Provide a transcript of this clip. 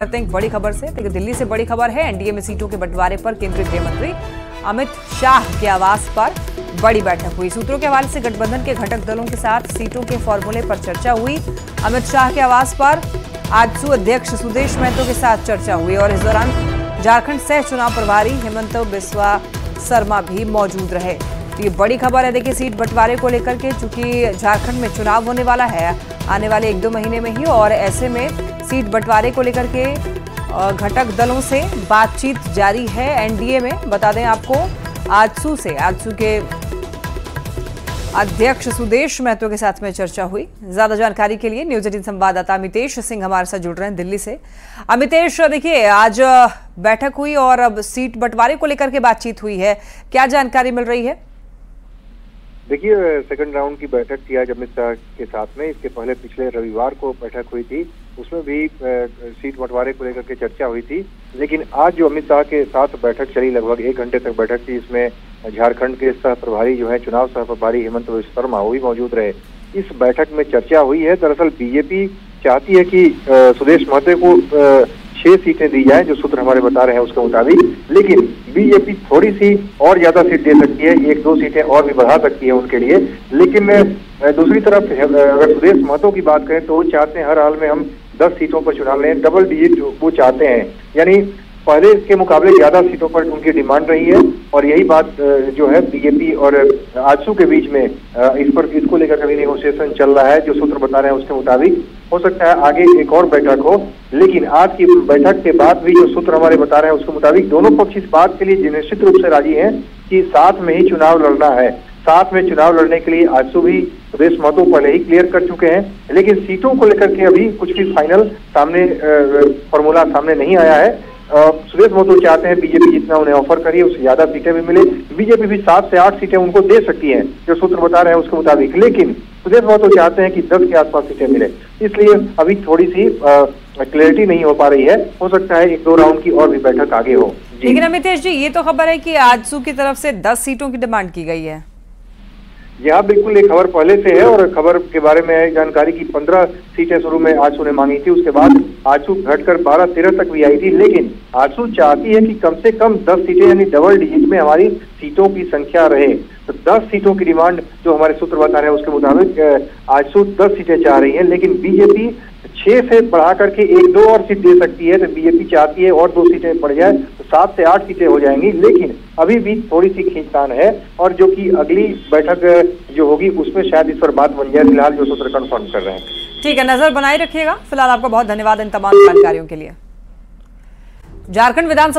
करते हैं एक बड़ी खबर से। देखिए, दिल्ली से बड़ी खबर है। एनडीए में सीटों के बंटवारे पर केंद्रीय गृह मंत्री अमित शाह के आवास पर बड़ी बैठक हुई। सूत्रों के हवाले से गठबंधन के घटक दलों के साथ सीटों के फॉर्मूले पर चर्चा हुई। अमित शाह के आवास पर आजसू अध्यक्ष सुदेश महतो के साथ चर्चा हुई और इस दौरान झारखंड सह चुनाव प्रभारी हेमंत बिस्वा शर्मा भी मौजूद रहे। तो ये बड़ी खबर है। देखिए, सीट बंटवारे को लेकर के, चूंकि झारखंड में चुनाव होने वाला है आने वाले 1-2 महीने में ही, और ऐसे में सीट बंटवारे को लेकर के घटक दलों से बातचीत जारी है एनडीए में। बता दें आपको, आजसू के अध्यक्ष सुदेश महतो के साथ में चर्चा हुई। ज्यादा जानकारी के लिए न्यूज 18 संवाददाता अमितेश सिंह हमारे साथ जुड़ रहे हैं दिल्ली से। अमितेश, देखिए, आज बैठक हुई और अब सीट बंटवारे को लेकर के बातचीत हुई है, क्या जानकारी मिल रही है? देखिए, सेकंड राउंड की बैठक थी आज अमित शाह के साथ में। इसके पहले पिछले रविवार को बैठक हुई थी, उसमें भी सीट बंटवारे को लेकर के चर्चा हुई थी। लेकिन आज जो अमित शाह के साथ बैठक चली, लगभग 1 घंटे तक बैठक थी, इसमें झारखंड के सह प्रभारी जो है, चुनाव सह प्रभारी हेमंत बिस्वा शर्मा, वो भी मौजूद रहे। इस बैठक में चर्चा हुई है। दरअसल बीजेपी चाहती है कि सुदेश महतो को 6 सीटें दी जाए, जो सूत्र हमारे बता रहे हैं उसके मुताबिक। लेकिन बीजेपी थोड़ी सी और ज्यादा सीट दे सकती है, 1-2 सीटें और भी बढ़ा सकती है उनके लिए। लेकिन दूसरी तरफ अगर सुदेश महतो की बात करें तो वो चाहते हैं हर हाल में हम 10 सीटों पर चुनाव लें, डबल डिजिट वो चाहते हैं। यानी पहले के मुकाबले ज्यादा सीटों पर उनकी डिमांड रही है और यही बात जो है बीजेपी और आजसू के बीच में इसको लेकर कभी नेगोशिएशन चल रहा है, जो सूत्र बता रहे हैं उसके मुताबिक। हो सकता है आगे एक और बैठक हो, लेकिन आज की बैठक के बाद भी जो सूत्र हमारे बता रहे हैं उसके मुताबिक दोनों पक्ष इस बात के लिए निश्चित रूप से राजी हैं कि साथ में ही चुनाव लड़ना है। साथ में चुनाव लड़ने के लिए आजसू भी सुदेश महतो पहले ही क्लियर कर चुके हैं, लेकिन सीटों को लेकर के अभी कुछ भी फाइनल फॉर्मूला सामने नहीं आया है। सुदेश महतो चाहते हैं बीजेपी जितना उन्हें ऑफर करिए उससे ज्यादा सीटें भी मिले। बीजेपी भी 7 से 8 सीटें उनको दे सकती है, जो सूत्र बता रहे हैं उसके मुताबिक। लेकिन सुदेश महतो चाहते हैं कि 10 के आसपास सीटें मिले, इसलिए अभी थोड़ी सी क्लैरिटी नहीं हो पा रही है। हो सकता है 1-2 राउंड की और भी बैठक आगे हो। लेकिन अमितेश जी, ये तो खबर है कि आजसू की तरफ से 10 सीटों की डिमांड की गई है। यहाँ बिल्कुल एक खबर पहले से है और खबर के बारे में जानकारी की 15 सीटें शुरू में आजसू ने मांगी थी, उसके बाद आजसू घटकर 12-13 तक भी आई थी। लेकिन आजसू चाहती है कि कम से कम 10 सीटें यानी डबल डिजिट में हमारी सीटों की संख्या रहे। तो 10 सीटों की डिमांड जो हमारे सूत्र बता रहे हैं उसके मुताबिक आजसू 10 सीटें चाह रही है, लेकिन बीजेपी 6 से बढ़ा करके 1-2 और सीट दे सकती है। तो बीजेपी चाहती है और 2 सीटें बढ़ जाए तो 7 से 8 सीटें हो जाएंगी। लेकिन अभी भी थोड़ी सी खींचतान है और जो कि अगली बैठक जो होगी उसमें शायद इस पर बात बन जाए, फिलहाल जो सूत्र कंफर्म कर रहे हैं। ठीक है, नजर बनाए रखिएगा। फिलहाल आपका बहुत धन्यवाद इन तमाम जानकारियों के लिए। झारखंड विधानसभा